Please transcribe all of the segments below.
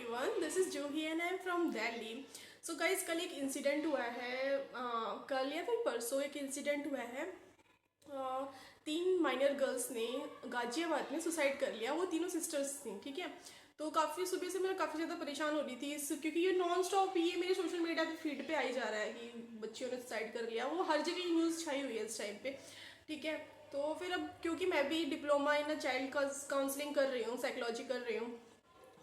everyone, this is Juhi and I'm from Delhi. So guys, कल एक incident हुआ है, कल या फिर परसों एक इंसिडेंट हुआ है। तीन माइनर गर्ल्स ने गाजियाबाद में सुसाइड कर लिया। वो तीनों सिस्टर्स थी, ठीक है। तो काफ़ी सुबह से मैं काफ़ी ज़्यादा परेशान हो रही थी क्योंकि ये नॉन स्टॉप ये मेरे सोशल मीडिया पे फीड पे आई जा रहा है कि बच्चियों ने सुसाइड कर लिया। वो हर जगह न्यूज़ छाई हुई है इस टाइम पे, ठीक है। तो फिर अब क्योंकि मैं भी डिप्लोमा इन चाइल्ड काउंसलिंग कर रही हूँ, साइकोलॉजी कर रही हूँ,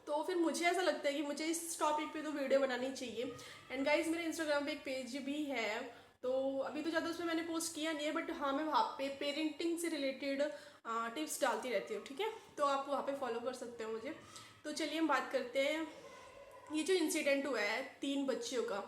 तो फिर मुझे ऐसा लगता है कि मुझे इस टॉपिक पे तो वीडियो बनानी चाहिए। एंड गाइज मेरे इंस्टाग्राम पे एक पेज भी है, तो अभी तो ज़्यादा उसमें मैंने पोस्ट किया नहीं है, बट हाँ मैं वहाँ पे पेरेंटिंग से रिलेटेड टिप्स डालती रहती हूँ, ठीक है। तो आप वहाँ पे फॉलो कर सकते हो मुझे। तो चलिए हम बात करते हैं ये जो इंसिडेंट हुआ है तीन बच्चियों का।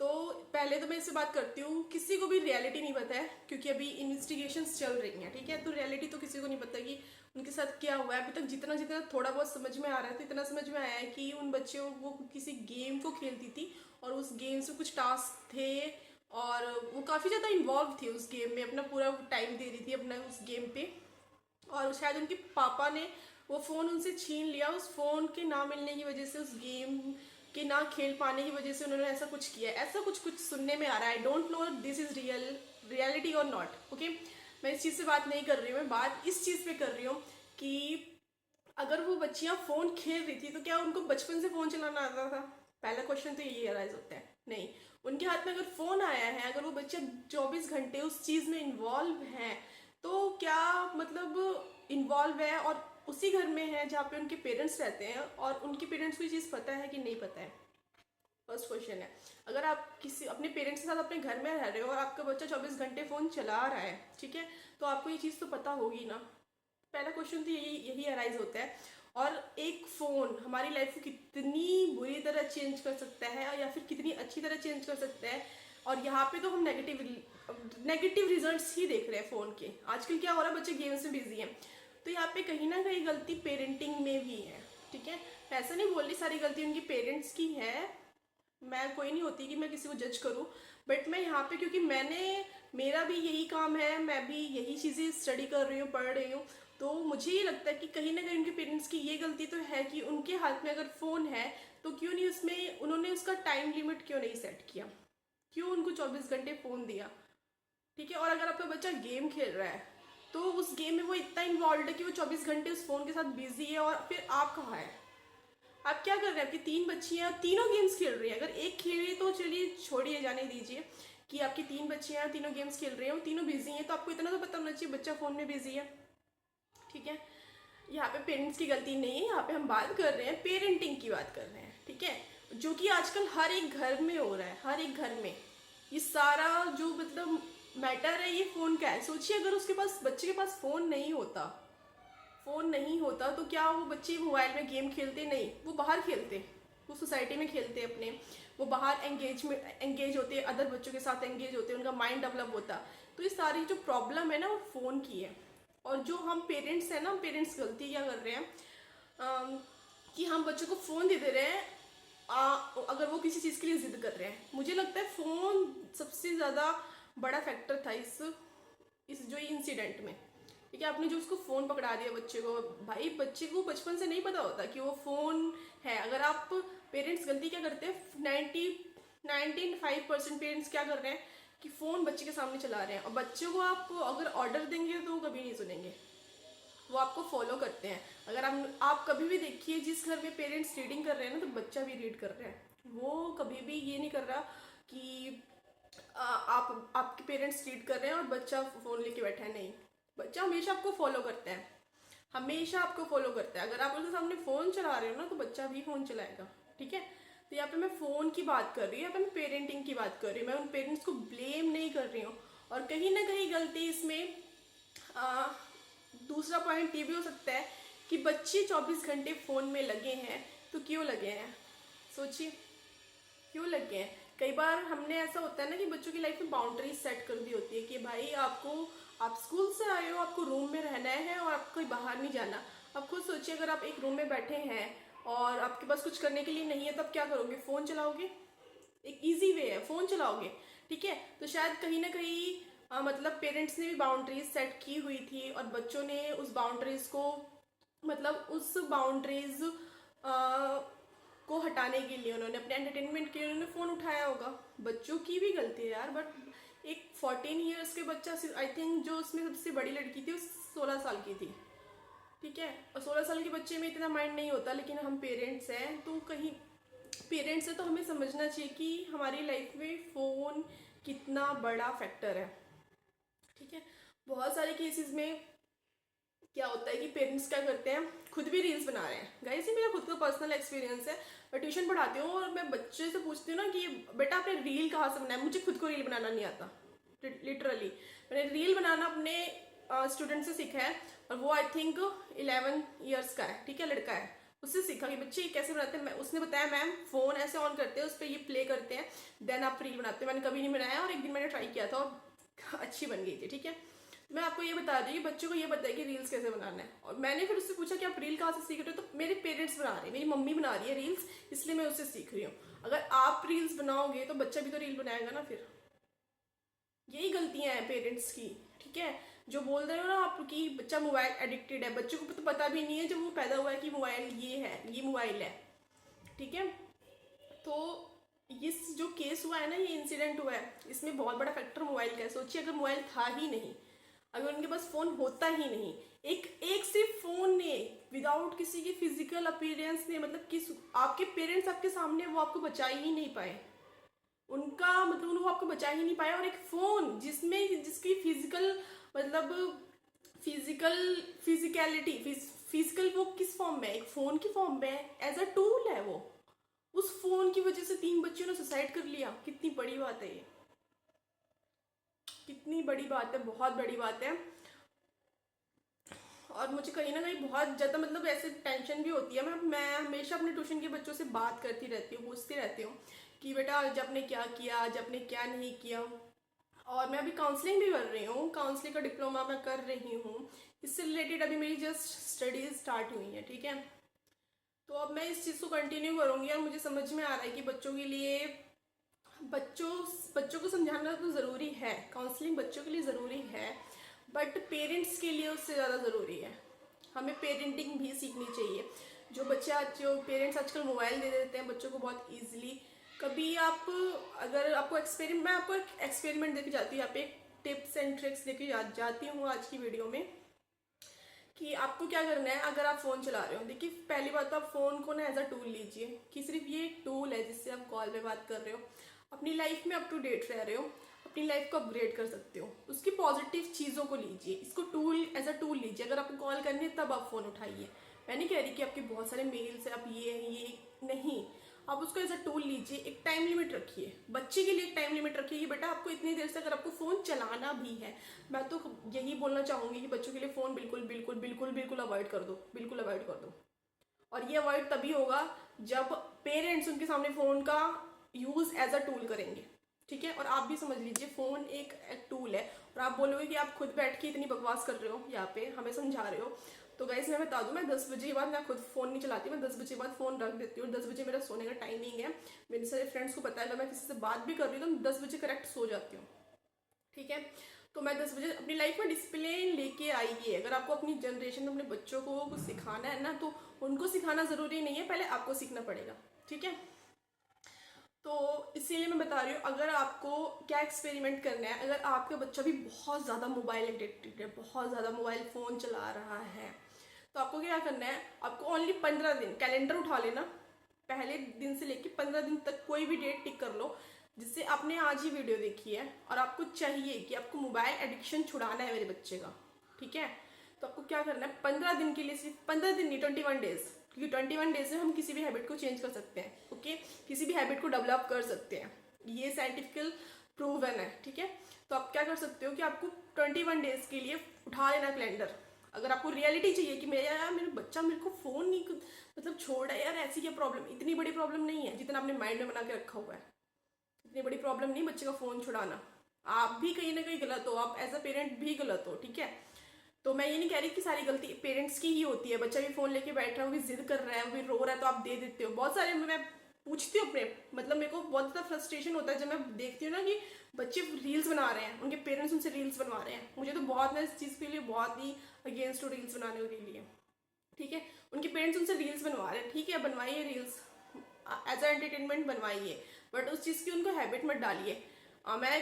तो पहले तो मैं इससे बात करती हूँ, किसी को भी रियलिटी नहीं पता है क्योंकि अभी इन्वेस्टिगेशंस चल रही हैं, ठीक है। तो रियलिटी तो किसी को नहीं पता कि उनके साथ क्या हुआ है। अभी तक जितना जितना थोड़ा बहुत समझ में आ रहा है, तो इतना समझ में आया है कि उन बच्चों वो किसी गेम को खेलती थी और उस गेम से कुछ टास्क थे और वो काफ़ी ज़्यादा इन्वॉल्व थी उस गेम में, अपना पूरा टाइम दे रही थी अपना उस गेम पे। और शायद उनके पापा ने वो फ़ोन उनसे छीन लिया। उस फ़ोन के ना मिलने की वजह से, उस गेम के ना खेल पाने की वजह से उन्होंने ऐसा कुछ किया। ऐसा कुछ कुछ सुनने में आ रहा है। I don't know this is reality और नॉट, ओके। मैं इस चीज़ से बात नहीं कर रही हूँ, मैं बात इस चीज़ पे कर रही हूँ कि अगर वो बच्चियां फ़ोन खेल रही थी तो क्या उनको बचपन से फ़ोन चलाना आता था? पहला क्वेश्चन तो यही अराइज होता है। नहीं, उनके हाथ में अगर फ़ोन आया है, अगर वो बच्चे 24 घंटे उस चीज़ में इन्वॉल्व हैं, तो क्या मतलब इन्वॉल्व है और उसी घर में है जहाँ पे उनके पेरेंट्स रहते हैं और उनके पेरेंट्स को ये चीज़ पता है कि नहीं पता है? फर्स्ट क्वेश्चन है। अगर आप किसी अपने पेरेंट्स के साथ अपने घर में रह रहे हो और आपका बच्चा 24 घंटे फ़ोन चला रहा है, ठीक है, तो आपको ये चीज़ तो पता होगी ना। पहला क्वेश्चन तो यही यही अराइज होता है। और एक फ़ोन हमारी लाइफ को कितनी बुरी तरह चेंज कर सकता है या फिर कितनी अच्छी तरह चेंज कर सकता है। और यहाँ पे तो हम नेगेटिव रिजल्ट्स ही देख रहे हैं फ़ोन के। आजकल क्या हो रहा है, बच्चे गेम्स में बिजी हैं। तो यहाँ पे कहीं ना कहीं गलती पेरेंटिंग में भी है, ठीक है। मैं ऐसा नहीं बोल रही सारी गलती उनकी पेरेंट्स की है, मैं कोई नहीं होती कि मैं किसी को जज करूं। बट मैं यहाँ पे क्योंकि मेरा भी यही काम है, मैं भी यही चीज़ें स्टडी कर रही हूँ, पढ़ रही हूँ, तो मुझे ये लगता है कि कहीं ना कहीं उनके पेरेंट्स की ये गलती तो है कि उनके हाथ में अगर फ़ोन है तो क्यों नहीं उसमें उन्होंने उसका टाइम लिमिट क्यों नहीं सेट किया, क्यों उनको 24 घंटे फ़ोन दिया, ठीक है। और अगर आपका बच्चा गेम खेल रहा है तो उस गेम में वो इतना इन्वॉल्व है कि वो 24 घंटे उस फ़ोन के साथ बिजी है, और फिर आप कहाँ है? आप क्या कर रहे हैं? आपकी तीन बच्चियां तीनों गेम्स खेल रही हैं। अगर एक खेल रही है तो चलिए छोड़िए, जाने दीजिए कि आपकी तीन बच्चियां तीनों गेम्स खेल रही हैं, वो तीनों बिजी हैं, तो आपको इतना तो पता होना चाहिए बच्चा फ़ोन में बिजी है, ठीक है। यहाँ पे पेरेंट्स की गलती नहीं है, यहाँ पे हम बात कर रहे हैं पेरेंटिंग की बात कर रहे हैं, ठीक है। जो कि आजकल हर एक घर में हो रहा है, हर एक घर में ये सारा जो मतलब मैटर है ये फ़ोन का है। सोचिए अगर उसके पास, बच्चे के पास फ़ोन नहीं होता तो क्या वो बच्चे मोबाइल में गेम खेलते? नहीं, वो बाहर खेलते, वो सोसाइटी में खेलते अपने, वो बाहर एंगेज होते, अदर बच्चों के साथ एंगेज होते, उनका माइंड डेवलप होता। तो ये सारी जो प्रॉब्लम है ना वो फ़ोन की है। और जो हम पेरेंट्स हैं ना, पेरेंट्स गलती क्या कर रहे हैं, अम, कि हम बच्चों को फ़ोन दे दे रहे हैं अगर वो किसी चीज़ के लिए ज़िद कर रहे हैं। मुझे लगता है फ़ोन सबसे ज़्यादा बड़ा फैक्टर था इस जो इंसिडेंट में, ठीक है। आपने जो उसको फ़ोन पकड़ा दिया बच्चे को, भाई बच्चे को बचपन से नहीं पता होता कि वो फ़ोन है। अगर आप पेरेंट्स गलती क्या करते हैं, 95% पेरेंट्स क्या कर रहे हैं कि फ़ोन बच्चे के सामने चला रहे हैं, और बच्चों को आप अगर ऑर्डर देंगे तो वो कभी नहीं सुनेंगे, वो आपको फॉलो करते हैं। अगर आप कभी भी देखिए जिस घर में पेरेंट्स रीडिंग कर रहे हैं ना, तो बच्चा भी रीड कर रहा है। वो कभी भी ये नहीं कर रहा कि आप आपके पेरेंट्स रीड कर रहे हैं और बच्चा फ़ोन लेके बैठा है। नहीं, बच्चा हमेशा आपको फॉलो करता है, हमेशा आपको फॉलो करता है। अगर आप उसके सामने फ़ोन चला रहे हो ना तो बच्चा भी फ़ोन चलाएगा, ठीक है। तो यहाँ पे मैं फ़ोन की बात कर रही हूँ, यहाँ पे मैं पेरेंटिंग की बात कर रही हूँ, मैं उन पेरेंट्स को ब्लेम नहीं कर रही हूँ। और कहीं ना कहीं गलती इसमें आ, दूसरा पॉइंट ये भी हो सकता है कि बच्चे 24 घंटे फ़ोन में लगे हैं, तो क्यों लगे हैं? सोचिए, क्यों लगे हैं? कई बार हमने ऐसा होता है ना कि बच्चों की लाइफ में बाउंड्रीज सेट कर दी होती है कि भाई आप स्कूल से आए हो, आपको रूम में रहना है और आपको कोई बाहर नहीं जाना। अब खुद सोचिए, अगर आप एक रूम में बैठे हैं और आपके पास कुछ करने के लिए नहीं है, तब क्या करोगे? फ़ोन चलाओगे। एक इजी वे है, फ़ोन चलाओगे, ठीक है। तो शायद कहीं ना कहीं मतलब पेरेंट्स ने भी बाउंड्रीज सेट की हुई थी और बच्चों ने उस बाउंड्रीज को, मतलब उस बाउंड्रीज को हटाने के लिए, उन्होंने अपने एंटरटेनमेंट के लिए उन्होंने फ़ोन उठाया होगा। बच्चों की भी गलती है यार, बट एक 14 ईयर्स के बच्चा, आई थिंक जो उसमें सबसे बड़ी लड़की थी, वो 16 साल की थी, ठीक है। और 16 साल के बच्चे में इतना माइंड नहीं होता, लेकिन हम पेरेंट्स हैं, तो कहीं पेरेंट्स है तो हमें समझना चाहिए कि हमारी लाइफ में फ़ोन कितना बड़ा फैक्टर है, ठीक है। बहुत सारे केसेस में क्या होता है कि पेरेंट्स क्या करते हैं, खुद भी रील्स बना रहे हैं। गाइस ये मेरा खुद का पर्सनल एक्सपीरियंस है। मैं ट्यूशन पढ़ाती हूँ और मैं बच्चे से पूछती हूँ ना कि बेटा आपने रील कहाँ से बनाया, मुझे खुद को रील बनाना नहीं आता, लिटरली। मैंने रील बनाना अपने स्टूडेंट से सीखा है, और वो आई थिंक 11 ईयर्स का है, ठीक है, लड़का है। उससे सीखा कि बच्चे कैसे बनाते हैं। उसने बताया मैम फ़ोन ऐसे ऑन करते हैं, उस पर ये प्ले करते हैं, देन आप रील बनाते हैं। मैंने कभी नहीं बनाया, और एक दिन मैंने ट्राई किया था और अच्छी बन गई थी, ठीक है। मैं आपको ये बता रही हूँ, बच्चों को ये पता है कि रील्स कैसे बनाना है। और मैंने फिर उससे पूछा कि आप रील कहाँ से सीख रहे हो, तो मेरे पेरेंट्स बना रहे हैं, मेरी मम्मी बना रही है रील्स, इसलिए मैं उससे सीख रही हूँ। अगर आप रील्स बनाओगे तो बच्चा भी तो रील बनाएगा ना। फिर यही गलतियाँ हैं पेरेंट्स की, ठीक है। जो बोल रहे हो ना आप कि बच्चा मोबाइल एडिक्टेड है, बच्चों को तो पता भी नहीं है जब वो पैदा हुआ है कि मोबाइल ये है, ये मोबाइल है, ठीक है। तो इस जो केस हुआ है ना, ये इंसिडेंट हुआ है, इसमें बहुत बड़ा फैक्टर मोबाइल का है। सोचिए अगर मोबाइल था ही नहीं, अगर उनके पास फ़ोन होता ही नहीं, एक एक सिर्फ फ़ोन ने, विदाउट किसी की फिजिकल अपीयरेंस ने, मतलब किस आपके पेरेंट्स आपके सामने, वो आपको बचा ही नहीं पाए, उनका मतलब वो आपको बचा ही नहीं पाया। और एक फ़ोन जिसमें जिसकी फिजिकल मतलब फिजिकलिटी फिजिकल वो किस फॉर्म में है, एक फ़ोन की फॉर्म में है, एज अ टूल है वो। उस फ़ोन की वजह से 3 बच्चों ने सुसाइड कर लिया। कितनी बड़ी बात है ये, कितनी बड़ी बात है, बहुत बड़ी बात है। और मुझे कहीं ना कहीं बहुत ज़्यादा मतलब ऐसे टेंशन भी होती है। मैं हमेशा अपने ट्यूशन के बच्चों से बात करती रहती हूँ, पूछती रहती हूँ कि बेटा आज आपने क्या किया, आज आपने क्या नहीं किया। और मैं अभी काउंसलिंग भी कर रही हूँ, काउंसलिंग का डिप्लोमा मैं कर रही हूँ। इससे रिलेटेड अभी मेरी जस्ट स्टडीज़ स्टार्ट हुई है, ठीक है। तो अब मैं इस चीज़ को कंटिन्यू करूँगी, और मुझे समझ में आ रहा है कि बच्चों के लिए बच्चों बच्चों को समझाना तो ज़रूरी है, काउंसलिंग बच्चों के लिए ज़रूरी है, बट पेरेंट्स के लिए उससे ज़्यादा ज़रूरी है। हमें पेरेंटिंग भी सीखनी चाहिए। जो पेरेंट्स आजकल मोबाइल दे देते हैं बच्चों को बहुत ईजिली। कभी आप, अगर आपको एक्सपेरिमेंट, मैं आपको एक एक्सपेरिमेंट देके जाती हूँ, यहाँ पे एक टिप्स एंड ट्रिक्स देके जाती हूँ आज की वीडियो में, कि आपको क्या करना है। अगर आप फ़ोन चला रहे हो, देखिए पहली बात तो आप फ़ोन को ना एज अ टूल लीजिए, कि सिर्फ ये एक टूल है जिससे आप कॉल पे बात कर रहे हो, अपनी लाइफ में अप टू डेट रह रहे हो, अपनी लाइफ को अपग्रेड कर सकते हो। उसकी पॉजिटिव चीज़ों को लीजिए, इसको टूल एज अ टूल लीजिए। अगर आपको कॉल करनी है तब आप फ़ोन उठाइए। मैं नहीं कह रही कि आपके बहुत सारे मेल्स हैं, आप ये नहीं, आप उसको एज अ टूल लीजिए। एक टाइम लिमिट रखिए, बच्चे के लिए एक टाइम लिमिट रखिए कि बेटा आपको इतनी देर से अगर आपको फ़ोन चलाना भी है, मैं तो यही बोलना चाहूँगी कि बच्चों के लिए फ़ोन बिल्कुल बिल्कुल बिल्कुल बिल्कुल अवॉइड कर दो, बिल्कुल अवॉइड कर दो। और ये अवॉइड तभी होगा जब पेरेंट्स उनके सामने फ़ोन का यूज़ एज अ टूल करेंगे, ठीक है। और आप भी समझ लीजिए फ़ोन एक टूल है, और आप बोलोगे कि आप खुद बैठ के इतनी बकवास कर रहे हो, यहाँ पे हमें समझा रहे हो। तो गाइस मैं बता दूं, मैं 10 बजे के बाद मैं खुद फ़ोन नहीं चलाती, मैं 10 बजे के बाद फ़ोन रख देती हूँ। 10 बजे मेरा सोने का टाइमिंग है। मेरे सारे फ्रेंड्स को पता है, अगर मैं किसी से बात भी कर रही हूँ तो 10 बजे करेक्ट सो जाती हूँ, ठीक है। तो मैं 10 बजे अपनी लाइफ में डिसिप्लिन लेके आई है। अगर आपको अपनी जनरेशन में अपने बच्चों को कुछ सिखाना है ना, तो उनको सिखाना ज़रूरी नहीं है, पहले आपको सीखना पड़ेगा, ठीक है। तो इसीलिए मैं बता रही हूँ, अगर आपको क्या एक्सपेरिमेंट करना है, अगर आपका बच्चा भी बहुत ज़्यादा मोबाइल एडिक्टेड है, बहुत ज़्यादा मोबाइल फ़ोन चला रहा है, तो आपको क्या करना है, आपको ओनली 15 दिन कैलेंडर उठा लेना, पहले दिन से लेके 15 दिन तक कोई भी डेट टिक कर लो जिससे आपने आज ही वीडियो देखी है, और आपको चाहिए कि आपको मोबाइल एडिक्शन छुड़ाना है मेरे बच्चे का, ठीक है। तो आपको क्या करना है, 15 दिन के लिए, सिर्फ 15 दिन नहीं, 21 डेज, क्योंकि 21 डेज में हम किसी भी हैबिट को चेंज कर सकते हैं, ओके, किसी भी हैबिट को डेवलप कर सकते हैं, ये साइंटिफिकल प्रूवन है, ठीक है। तो आप क्या कर सकते हो कि आपको 21 डेज के लिए उठा लेना कैलेंडर। अगर आपको रियलिटी चाहिए कि मेरा यार मेरा बच्चा मेरे को फ़ोन नहीं मतलब छोड़ है यार, ऐसी क्या प्रॉब्लम, इतनी बड़ी प्रॉब्लम नहीं है जितना आपने माइंड में बना के रखा हुआ है, इतनी बड़ी प्रॉब्लम नहीं बच्चे का फ़ोन छुड़ाना। आप भी कहीं ना कहीं गलत हो, आप एज अ पेरेंट भी गलत हो, ठीक है। तो मैं ये नहीं कह रही कि सारी गलती पेरेंट्स की ही होती है, बच्चा भी फ़ोन लेके बैठ रहा है, वो भी जिद कर रहा है, वो भी रो रहा है, तो आप दे देते हो। बहुत सारे मैं पूछती हूँ अपने, मतलब मेरे को बहुत ज़्यादा फ्रस्ट्रेशन होता है जब मैं देखती हूँ ना कि बच्चे रील्स बना रहे हैं, उनके पेरेंट्स उनसे रील्स बनवा रहे हैं। मुझे तो बहुत, मैं इस चीज़ के लिए बहुत ही अगेंस्ट हूँ रील्स बनाने के लिए, ठीक है। उनके पेरेंट्स उनसे रील्स बनवा रहे हैं, ठीक है, बनवाइए रील्स, एज अ एंटरटेनमेंट बनवाइए, बट उस चीज़ की उनको हैबिट मत डालिए। मैं मेरा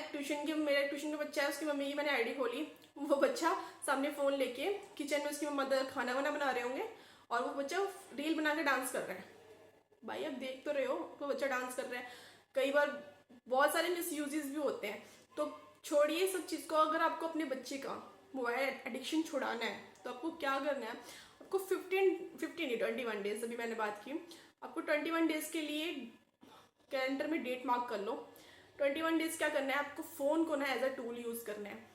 ट्यूशन का बच्चा है, उसकी मम्मी की मैंने आईडी खोली, वो बच्चा सामने फ़ोन लेके किचन में उसकी मदर खाना वाना बना रहे होंगे और वो बच्चा रील बना के डांस कर रहा है। भाई अब देख तो रहे हो, वो बच्चा डांस कर रहा है। कई बार बहुत सारे मिस यूजेस भी होते हैं, तो छोड़िए सब चीज़ को। अगर आपको अपने बच्चे का मोबाइल एडिक्शन छुड़ाना है तो आपको क्या करना है, आपको 21 डेज, अभी मैंने बात की, आपको 21 डेज के लिए कैलेंडर में डेट मार्क कर लो। 21 डेज क्या करना है, आपको फ़ोन को ना एज अ टूल यूज़ करना है।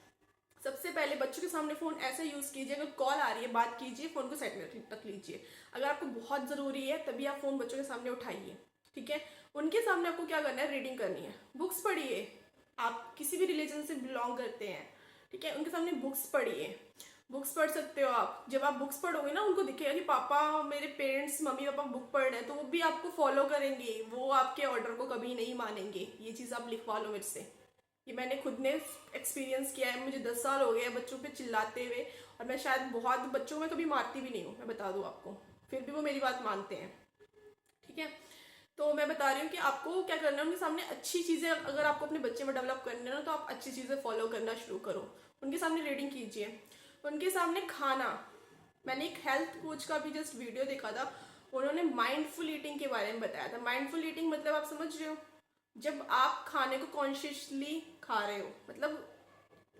सबसे पहले बच्चों के सामने फ़ोन ऐसे यूज़ कीजिए, अगर कॉल आ रही है बात कीजिए, फ़ोन को साइड में रख लीजिए। अगर आपको बहुत ज़रूरी है तभी आप फ़ोन बच्चों के सामने उठाइए, ठीक है। उनके सामने आपको क्या करना है, रीडिंग करनी है, बुक्स पढ़िए। आप किसी भी रिलीजन से बिलोंग करते हैं, ठीक है, उनके सामने बुक्स पढ़िए। बुक्स पढ़ सकते हो आप। जब आप बुक्स पढ़ोगे ना, उनको दिखेगा कि पापा, मेरे पेरेंट्स, मम्मी पापा बुक पढ़ रहे हैं, तो वो भी आपको फॉलो करेंगे, वो आपके ऑर्डर को कभी नहीं मानेंगे। ये चीज़ आप लिखवा लो मेरे से, ये मैंने खुद ने एक्सपीरियंस किया है। मुझे 10 साल हो गए बच्चों पे चिल्लाते हुए, और मैं शायद बहुत बच्चों में कभी मारती भी नहीं हूँ, मैं बता दूँ आपको, फिर भी वो मेरी बात मानते हैं, ठीक है। तो मैं बता रही हूँ कि आपको क्या करना है, उनके सामने अच्छी चीज़ें, अगर आपको अपने बच्चे में डेवलप करना है ना, तो आप अच्छी चीज़ें फॉलो करना शुरू करो। उनके सामने रीडिंग कीजिए, उनके सामने खाना। मैंने एक हेल्थ कोच का भी जस्ट वीडियो देखा था, उन्होंने माइंडफुल ईटिंग के बारे में बताया था। माइंडफुल ईटिंग मतलब आप समझ रहे हो, जब आप खाने को कॉन्शियसली खा रहे हो, मतलब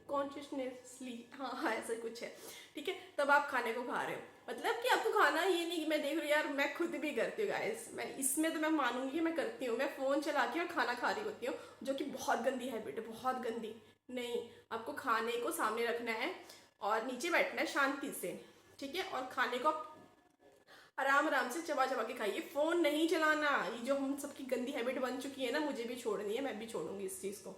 कॉन्शियसनेसली, हाँ हाँ ऐसा कुछ है, ठीक है, तब आप खाने को खा रहे हो। मतलब कि आपको खाना, ये नहीं कि मैं देख रही हूँ यार, मैं खुद भी करती हूँ गाइस, मैं इसमें तो मैं मानूंगी कि मैं करती हूँ, मैं फ़ोन चला के और खाना खा रही होती हूँ, जो कि बहुत गंदी हैबिट है, बहुत गंदी। नहीं, आपको खाने को सामने रखना है और नीचे बैठना है शांति से, ठीक है, और खाने को आप आराम आराम से चबा चबा के खाइए। फ़ोन नहीं चलाना, ये जो हम सबकी गंदी हैबिट बन चुकी है ना, मुझे भी छोड़नी है, मैं भी छोड़ूंगी इस चीज़ को,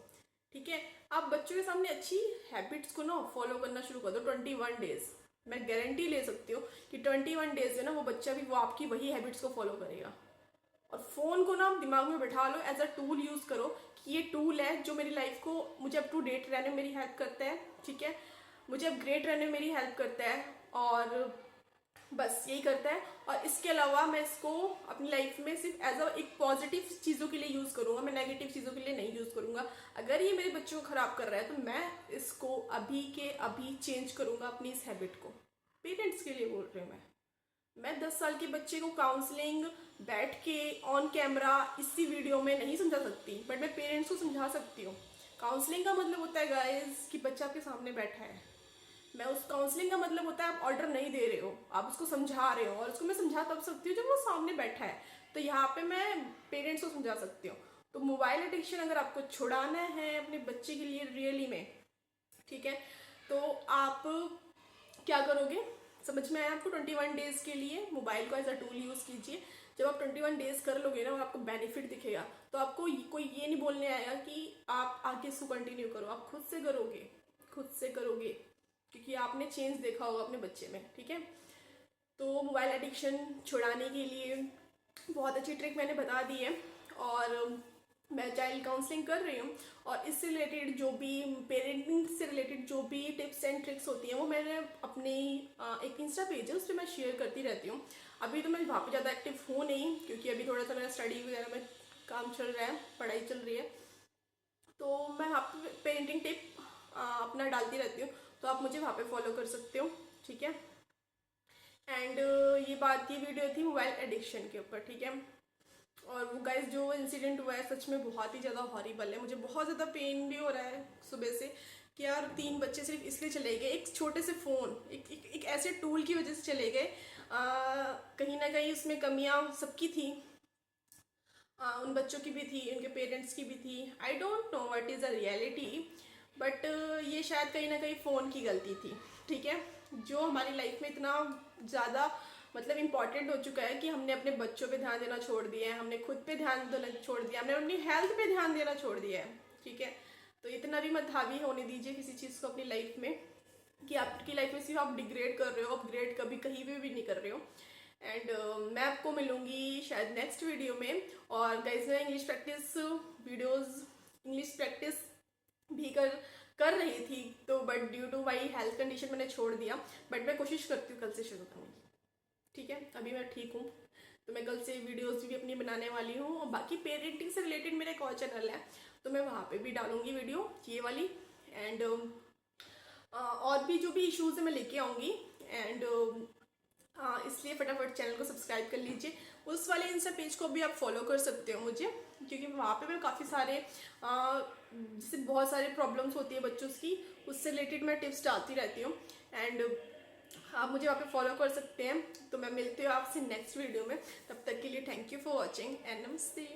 ठीक है। आप बच्चों के सामने अच्छी हैबिट्स को ना फॉलो करना शुरू कर दो। 21 डेज, मैं गारंटी ले सकती हूँ कि 21 डेज में ना वो बच्चा भी वो आपकी वही हैबिट्स को फॉलो करेगा। और फ़ोन को ना आप दिमाग में बैठा लो, एज अ टूल यूज़ करो कि ये टूल है जो मेरी लाइफ को, मुझे अप टू डेट रहने में मेरी हेल्प करता है, ठीक है, मुझे अपग्रेड रहने में मेरी हेल्प करता है, और बस यही करता है। और इसके अलावा मैं इसको अपनी लाइफ में सिर्फ एज अ एक पॉजिटिव चीज़ों के लिए यूज़ करूँगा, मैं नेगेटिव चीज़ों के लिए नहीं यूज़ करूँगा। अगर ये मेरे बच्चों को ख़राब कर रहा है तो मैं इसको अभी के अभी चेंज करूँगा, अपनी इस हैबिट को। पेरेंट्स के लिए बोल रही हूँ मैं 10 साल के बच्चे को काउंसलिंग बैठ के ऑन कैमरा इसी वीडियो में नहीं समझा सकती, बट मैं पेरेंट्स को समझा सकती हूँ। काउंसलिंग का मतलब होता है गाइस कि बच्चा आपके सामने बैठा है। मैं उस काउंसलिंग का मतलब होता है आप ऑर्डर नहीं दे रहे हो, आप उसको समझा रहे हो, और उसको मैं समझा तब सकती हूँ जब वो सामने बैठा है। तो यहाँ पे मैं पेरेंट्स को समझा सकती हूँ। तो मोबाइल एडिक्शन अगर आपको छुड़ाना है अपने बच्चे के लिए रियली में, ठीक है, तो आप क्या करोगे, समझ में आया आपको। 21 डेज के लिए मोबाइल को एज अ टूल यूज़ कीजिए। जब आप 21 डेज कर लोगे ना और आपको बेनिफिट दिखेगा, तो आपको कोई ये नहीं बोलने आएगा कि आप आगे इसको कंटिन्यू करो, आप खुद से करोगे, खुद से करोगे, क्योंकि आपने चेंज देखा होगा अपने बच्चे में, ठीक है। तो मोबाइल एडिक्शन छुड़ाने के लिए बहुत अच्छी ट्रिक मैंने बता दी है, और मैं चाइल्ड काउंसलिंग कर रही हूँ, और इससे रिलेटेड जो भी पेरेंटिंग से रिलेटेड जो भी टिप्स एंड ट्रिक्स होती हैं वो मैंने अपनी एक इंस्टा पेज है उस पर मैं शेयर करती रहती हूँ। अभी तो मैं वहाँ पे ज़्यादा एक्टिव हूँ नहीं, क्योंकि अभी थोड़ा सा मेरा स्टडी वगैरह में काम चल रहा है, पढ़ाई चल रही है, तो मैं वहाँ पे पेरेंटिंग टिप अपना डालती रहती हूँ, तो आप मुझे वहाँ पे फॉलो कर सकते हो, ठीक है। एंड ये बात, ये वीडियो थी मोबाइल एडिक्शन के ऊपर, ठीक है। और वो गाइस जो इंसिडेंट हुआ है सच में बहुत ही ज़्यादा हॉरिबल है, मुझे बहुत ज़्यादा पेन भी हो रहा है सुबह से कि यार 3 बच्चे सिर्फ इसलिए चले गए, एक छोटे से फ़ोन, एक ऐसे टूल की वजह से चले गए। कहीं ना कहीं उसमें कमियां सबकी थी, उन बच्चों की भी थी, उनके पेरेंट्स की भी थी। I don't know what is a reality, but ये शायद कहीं ना कहीं फ़ोन की गलती थी, ठीक है, जो हमारी लाइफ में इतना ज़्यादा मतलब इम्पॉर्टेंट हो चुका है कि हमने अपने बच्चों पे ध्यान देना छोड़ दिया है, हमने खुद पे ध्यान देना छोड़ दिया, हमने अपनी हेल्थ पे ध्यान देना छोड़ दिया है, ठीक है। तो इतना भी मत हावी होने दीजिए किसी चीज़ को अपनी लाइफ में कि आपकी लाइफ में सिर्फ आप डिग्रेड कर रहे हो, अपग्रेड कभी कहीं भी नहीं कर रहे हो। एंड मैं आपको मिलूंगी शायद नेक्स्ट वीडियो में। और गाइज मैं English practice videos, English practice भी कर रही थी, तो but due to my health condition मैंने छोड़ दिया, बट मैं कोशिश करती हूँ कल से शुरू करने की, ठीक है। अभी मैं ठीक हूँ, तो मैं कल से वीडियोस भी अपनी बनाने वाली हूँ। और बाकी पेरेंटिंग से रिलेटेड मेरा एक और चैनल है, तो मैं वहाँ पे भी डालूंगी वीडियो ये वाली। एंड और भी जो भी इश्यूज़ है मैं लेके आऊँगी। एंड इसलिए फटाफट चैनल को सब्सक्राइब कर लीजिए। उस वाले इंस्टा पेज को भी आप फॉलो कर सकते हो मुझे, क्योंकि वहाँ पे मैं काफ़ी सारे जैसे बहुत सारे प्रॉब्लम्स होती है बच्चों की, उससे रिलेटेड मैं टिप्स डालती रहती हूँ। एंड आप मुझे वहाँ पे फॉलो कर सकते हैं। तो मैं मिलती हूँ आपसे नेक्स्ट वीडियो में, तब तक के लिए thank you for watching and नमस्ते।